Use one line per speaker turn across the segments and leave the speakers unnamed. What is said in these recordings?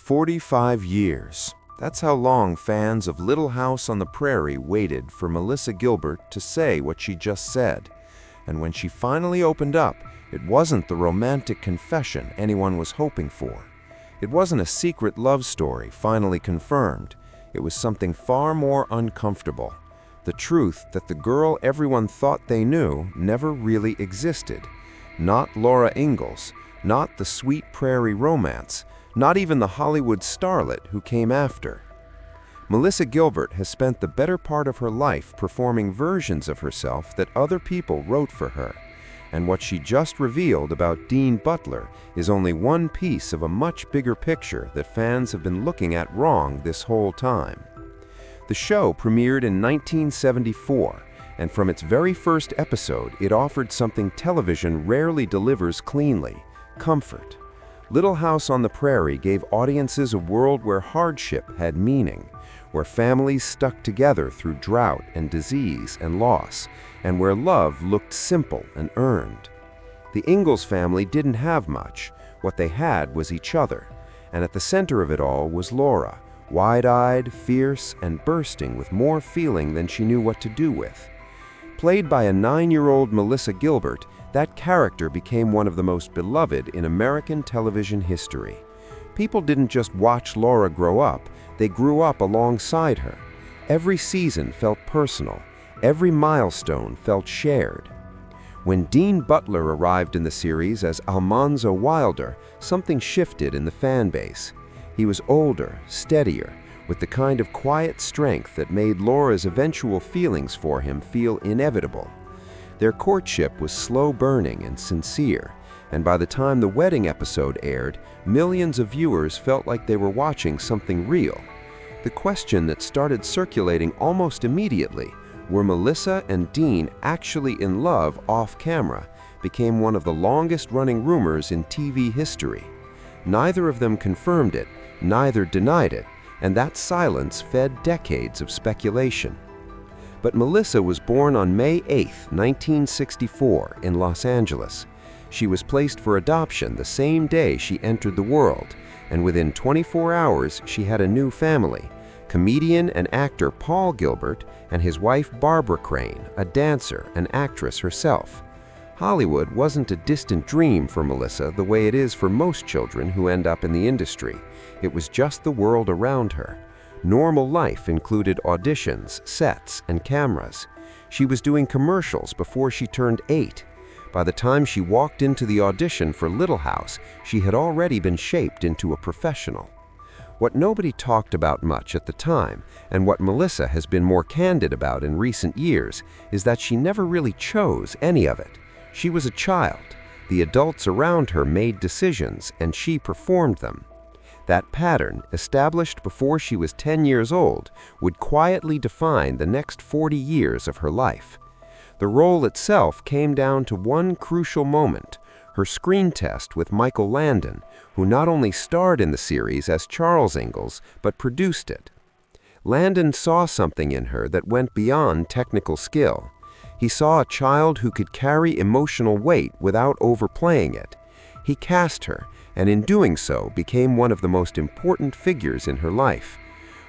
45 years. That's how long fans of Little House on the Prairie waited for Melissa Gilbert to say what she just said. And when she finally opened up, it wasn't the romantic confession anyone was hoping for. It wasn't a secret love story finally confirmed. It was something far more uncomfortable. The truth that the girl everyone thought they knew never really existed. Not Laura Ingalls, not the sweet prairie romance, not even the Hollywood starlet who came after. Melissa Gilbert has spent the better part of her life performing versions of herself that other people wrote for her. And what she just revealed about Dean Butler is only one piece of a much bigger picture that fans have been looking at wrong this whole time. The show premiered in 1974, and from its very first episode, it offered something television rarely delivers cleanly: comfort. Little House on the Prairie gave audiences a world where hardship had meaning, where families stuck together through drought and disease and loss, and where love looked simple and earned. The Ingalls family didn't have much. What they had was each other, and at the center of it all was Laura, wide-eyed, fierce, and bursting with more feeling than she knew what to do with. Played by a 9-year-old Melissa Gilbert, that character became one of the most beloved in American television history. People didn't just watch Laura grow up, they grew up alongside her. Every season felt personal. Every milestone felt shared. When Dean Butler arrived in the series as Almanzo Wilder, something shifted in the fan base. He was older, steadier, with the kind of quiet strength that made Laura's eventual feelings for him feel inevitable. Their courtship was slow-burning and sincere, and by the time the wedding episode aired, millions of viewers felt like they were watching something real. The question that started circulating almost immediately, were Melissa and Dean actually in love off-camera, became one of the longest-running rumors in TV history. Neither of them confirmed it, neither denied it, and that silence fed decades of speculation. But Melissa was born on May 8, 1964, in Los Angeles. She was placed for adoption the same day she entered the world, and within 24 hours she had a new family: comedian and actor Paul Gilbert and his wife Barbara Crane, a dancer and actress herself. Hollywood wasn't a distant dream for Melissa the way it is for most children who end up in the industry. It was just the world around her. Normal life included auditions, sets, and cameras. She was doing commercials before she turned 8. By the time she walked into the audition for Little House, she had already been shaped into a professional. What nobody talked about much at the time, and what Melissa has been more candid about in recent years, is that she never really chose any of it. She was a child. The adults around her made decisions, and she performed them. That pattern, established before she was 10 years old, would quietly define the next 40 years of her life. The role itself came down to one crucial moment: her screen test with Michael Landon, who not only starred in the series as Charles Ingalls, but produced it. Landon saw something in her that went beyond technical skill. He saw a child who could carry emotional weight without overplaying it. He cast her, and in doing so became one of the most important figures in her life.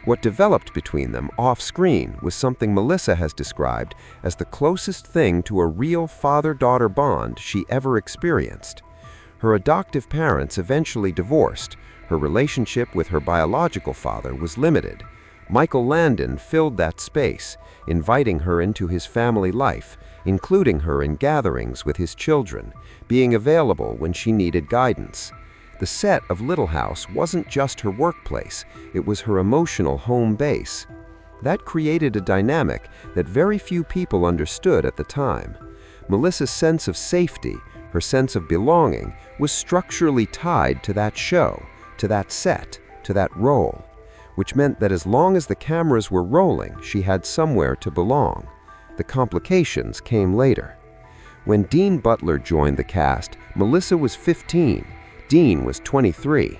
What developed between them off-screen was something Melissa has described as the closest thing to a real father-daughter bond she ever experienced. Her adoptive parents eventually divorced. Her relationship with her biological father was limited. Michael Landon filled that space, inviting her into his family life, including her in gatherings with his children, being available when she needed guidance. The set of Little House wasn't just her workplace, it was her emotional home base. That created a dynamic that very few people understood at the time. Melissa's sense of safety, her sense of belonging, was structurally tied to that show, to that set, to that role, which meant that as long as the cameras were rolling, she had somewhere to belong. The complications came later. When Dean Butler joined the cast, Melissa was 15. Dean was 23.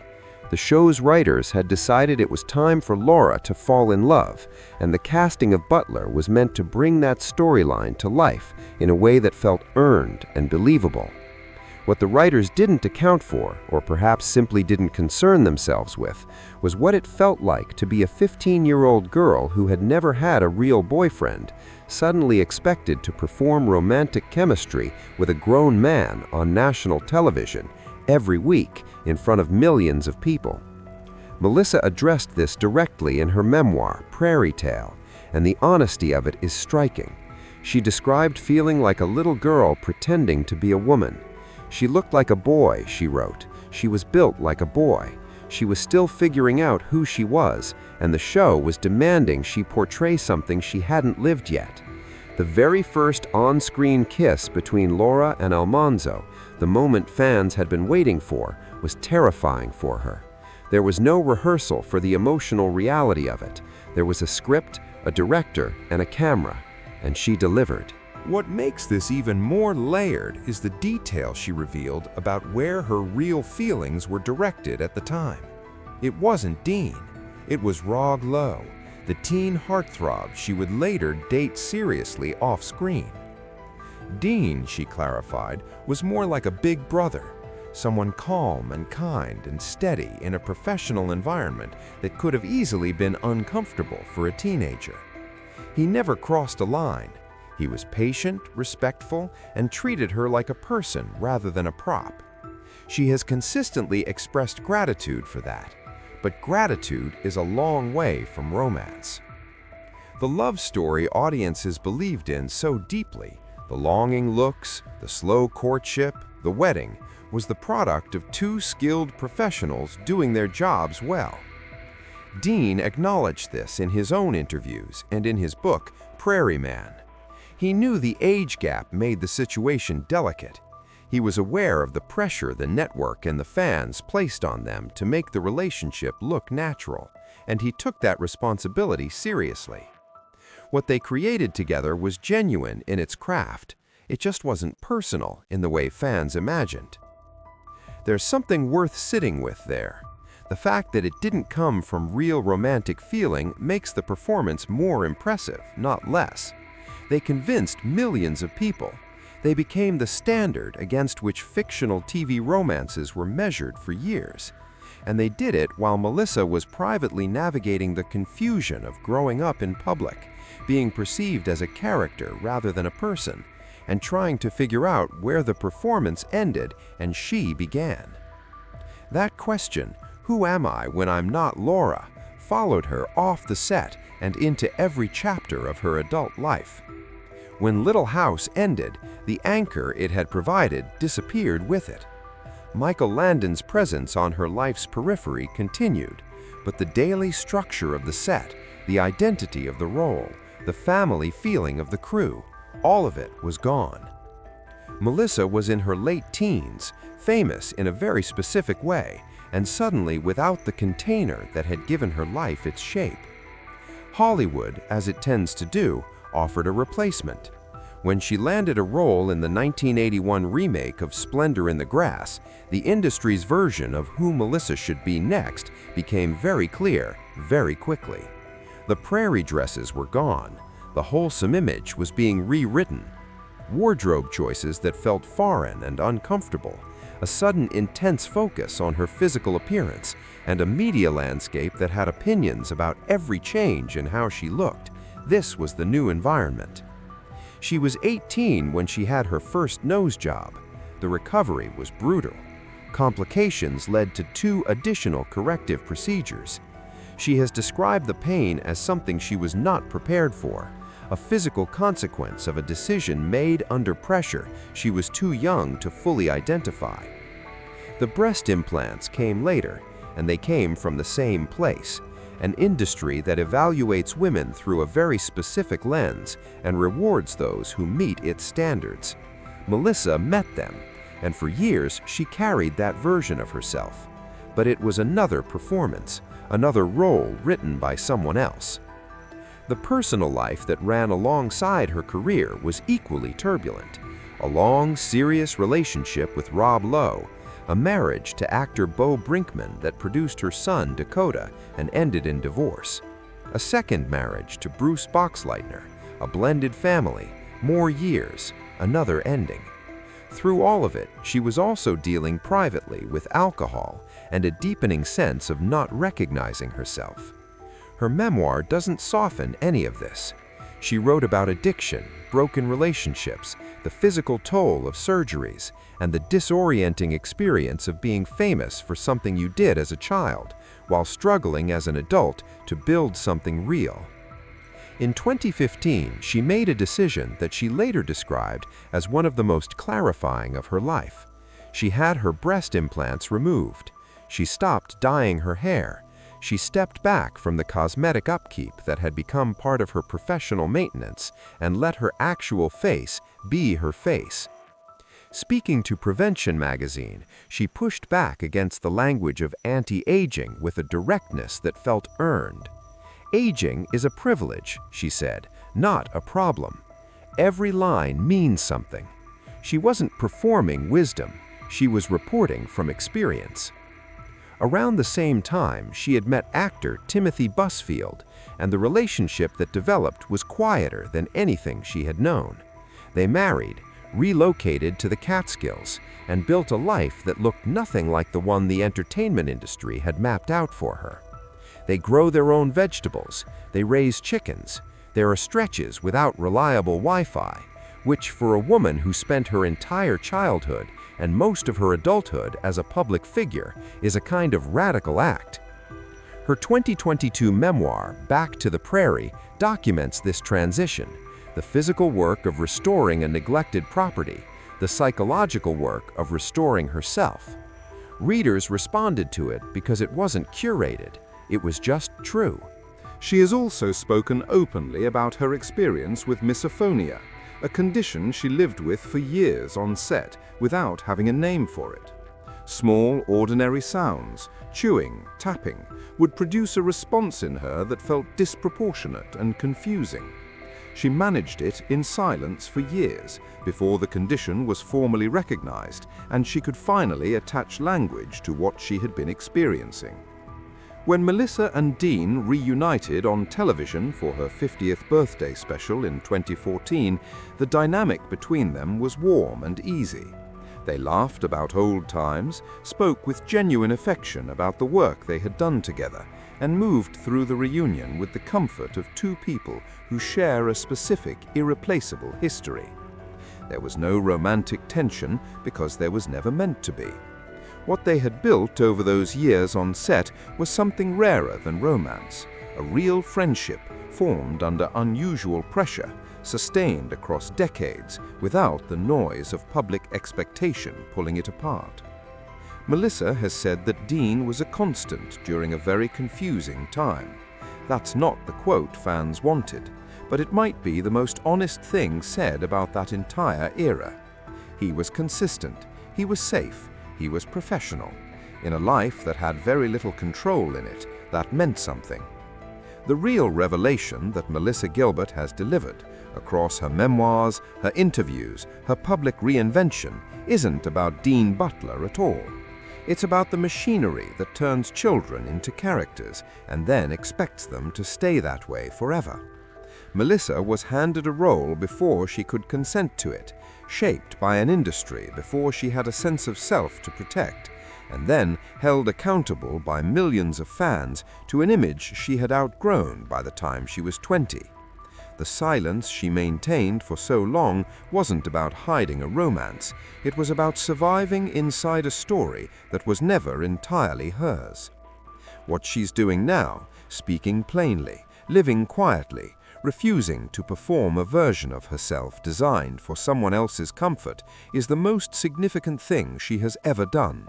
The show's writers had decided it was time for Laura to fall in love, and the casting of Butler was meant to bring that storyline to life in a way that felt earned and believable.
What the writers didn't account for, or perhaps simply didn't concern themselves with, was what it felt like to be a 15-year-old girl who had never had a real boyfriend, suddenly expected to perform romantic chemistry with a grown man on national television every week in front of millions of people. Melissa addressed this directly in her memoir, Prairie Tale, and the honesty of it is striking. She described feeling like a little girl pretending to be a woman. She looked like a boy, she wrote. She was built like a boy. She was still figuring out who she was, and the show was demanding she portray something she hadn't lived yet. The very first on-screen kiss between Laura and Almanzo, the moment fans had been waiting for, was terrifying for her. There was no rehearsal for the emotional reality of it. There was a script, a director, and a camera, and she delivered.
What makes this even more layered is the detail she revealed about where her real feelings were directed at the time. It wasn't Dean. It was Rob Lowe, the teen heartthrob she would later date seriously off-screen. Dean, she clarified, was more like a big brother, someone calm and kind and steady in a professional environment that could have easily been uncomfortable for a teenager. He never crossed a line. He was patient, respectful, and treated her like a person rather than a prop. She has consistently expressed gratitude for that, but gratitude is a long way from romance. The love story audiences believed in so deeply, the longing looks, the slow courtship, the wedding, was the product of two skilled professionals doing their jobs well. Dean acknowledged this in his own interviews and in his book, Prairie Man. He knew the age gap made the situation delicate. He was aware of the pressure the network and the fans placed on them to make the relationship look natural, and he took that responsibility seriously. What they created together was genuine in its craft. It just wasn't personal in the way fans imagined. There's something worth sitting with there. The fact that it didn't come from real romantic feeling makes the performance more impressive, not less. They convinced millions of people. They became the standard against which fictional TV romances were measured for years. And they did it while Melissa was privately navigating the confusion of growing up in public, being perceived as a character rather than a person, and trying to figure out where the performance ended and she began. That question, "Who am I when I'm not Laura?" followed her off the set and into every chapter of her adult life. When Little House ended, the anchor it had provided disappeared with it. Michael Landon's presence on her life's periphery continued, but the daily structure of the set, the identity of the role, the family feeling of the crew, all of it was gone. Melissa was in her late teens, famous in a very specific way, and suddenly without the container that had given her life its shape. Hollywood, as it tends to do, offered a replacement. When she landed a role in the 1981 remake of Splendor in the Grass, the industry's version of who Melissa should be next became very clear very quickly. The prairie dresses were gone. The wholesome image was being rewritten. Wardrobe choices that felt foreign and uncomfortable, a sudden intense focus on her physical appearance, and a media landscape that had opinions about every change in how she looked. This was the new environment. She was 18 when she had her first nose job. The recovery was brutal. Complications led to 2 additional corrective procedures. She has described the pain as something she was not prepared for, a physical consequence of a decision made under pressure she was too young to fully identify. The breast implants came later, and they came from the same place, an industry that evaluates women through a very specific lens and rewards those who meet its standards. Melissa met them, and for years she carried that version of herself. But it was another performance, another role written by someone else. The personal life that ran alongside her career was equally turbulent. A long, serious relationship with Rob Lowe, a marriage to actor Bo Brinkman that produced her son Dakota and ended in divorce. A second marriage to Bruce Boxleitner, a blended family, more years, another ending.
Through all of it, she was also dealing privately with alcohol and a deepening sense of not recognizing herself. Her memoir doesn't soften any of this. She wrote about addiction, broken relationships, the physical toll of surgeries, and the disorienting experience of being famous for something you did as a child, while struggling as an adult to build something real. In 2015, she made a decision that she later described as one of the most clarifying of her life. She had her breast implants removed. She stopped dyeing her hair. She stepped back from the cosmetic upkeep that had become part of her professional maintenance and let her actual face be her face. Speaking to Prevention magazine, she pushed back against the language of anti-aging with a directness that felt earned. Aging is a privilege, she said, not a problem. Every line means something. She wasn't performing wisdom, she was reporting from experience. Around the same time, she had met actor Timothy Busfield, and the relationship that developed was quieter than anything she had known. They married, relocated to the Catskills, and built a life that looked nothing like the one the entertainment industry had mapped out for her. They grow their own vegetables, they raise chickens. There are stretches without reliable Wi-Fi, which for a woman who spent her entire childhood and most of her adulthood as a public figure is a kind of radical act. Her 2022 memoir, Back to the Prairie, documents this transition, the physical work of restoring a neglected property, the psychological work of restoring herself. Readers responded to it because it wasn't curated, it was just true.
She has also spoken openly about her experience with misophonia, a condition she lived with for years on set without having a name for it. Small, ordinary sounds, chewing, tapping, would produce a response in her that felt disproportionate and confusing. She managed it in silence for years before the condition was formally recognized and she could finally attach language to what she had been experiencing. When Melissa and Dean reunited on television for her 50th birthday special in 2014, the dynamic between them was warm and easy. They laughed about old times, spoke with genuine affection about the work they had done together, and moved through the reunion with the comfort of two people who share a specific, irreplaceable history. There was no romantic tension because there was never meant to be. What they had built over those years on set was something rarer than romance, a real friendship formed under unusual pressure, sustained across decades without the noise of public expectation pulling it apart. Melissa has said that Dean was a constant during a very confusing time. That's not the quote fans wanted, but it might be the most honest thing said about that entire era. He was consistent, he was safe, he was professional. In a life that had very little control in it, that meant something. The real revelation that Melissa Gilbert has delivered across her memoirs, her interviews, her public reinvention isn't about Dean Butler at all. It's about the machinery that turns children into characters and then expects them to stay that way forever. Melissa was handed a role before she could consent to it, shaped by an industry before she had a sense of self to protect, and then held accountable by millions of fans to an image she had outgrown by the time she was 20. The silence she maintained for so long wasn't about hiding a romance, it was about surviving inside a story that was never entirely hers. What she's doing now, speaking plainly, living quietly, refusing to perform a version of herself designed for someone else's comfort, is the most significant thing she has ever done.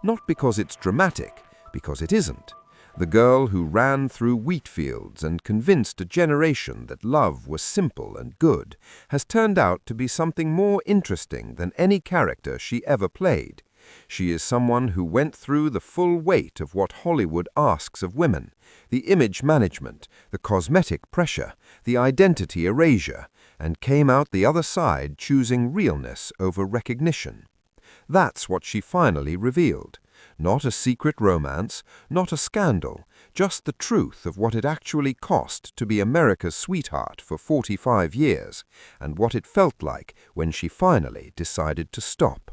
Not because it's dramatic, because it isn't. The girl who ran through wheat fields and convinced a generation that love was simple and good has turned out to be something more interesting than any character she ever played. She is someone who went through the full weight of what Hollywood asks of women, the image management, the cosmetic pressure, the identity erasure, and came out the other side choosing realness over recognition. That's what she finally revealed, Not a secret romance, not a scandal, just the truth of what it actually cost to be America's sweetheart for 45 years, and what it felt like when she finally decided to stop.